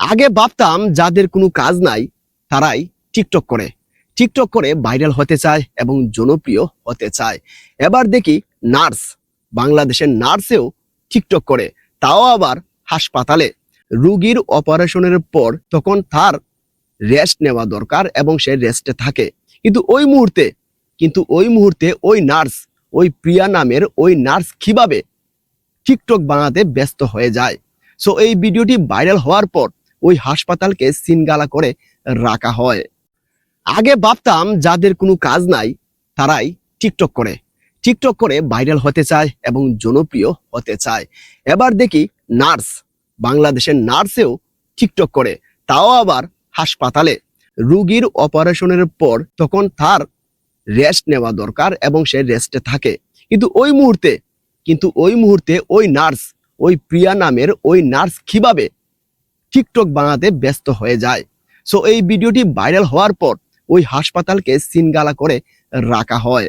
আগে ভাবতাম যাদের কোনো কাজ নাই তারাই টিকটক করে ভাইরাল হতে চায় এবং জনপ্রিয় হতে চায়। এবার দেখি নার্স, বাংলাদেশের নার্সেও টিকটক করে, তাও আবার হাসপাতালে। রোগীর অপারেশনের পর তখন তার রেস্ট নেওয়া দরকার এবং সে রেস্টে থাকে, কিন্তু ওই মুহূর্তে ওই নার্স, ওই প্রিয়া নামের ওই নার্স কিভাবে টিকটক বানাতে ব্যস্ত হয়ে যায়। সো এই ভিডিওটি ভাইরাল হওয়ার পর ওই হাসপাতালকে সিনগালা করে রাখা হয়। আগে ভাবতাম যাদের কোনো কাজ নাই তারাই টিকটক করে ভাইরাল হতে চায় এবং জনপ্রিয় হতে চায়। এবার দেখি নার্স, বাংলাদেশের নার্সেও টিকটক করে, তাও আবার হাসপাতালে। রোগীর অপারেশনের পর তখন তার রেস্ট নেওয়া দরকার এবং সে রেস্টে থাকে, কিন্তু ওই মুহূর্তে ওই নার্স, ওই প্রিয়া নামের ওই নার্স কিভাবে টিকটক বানাতে ব্যস্ত হয়ে যায়। সো এই ভিডিওটি ভাইরাল হওয়ার পর ওই হাসপাতালকে সিনগালা করে রাখা হয়।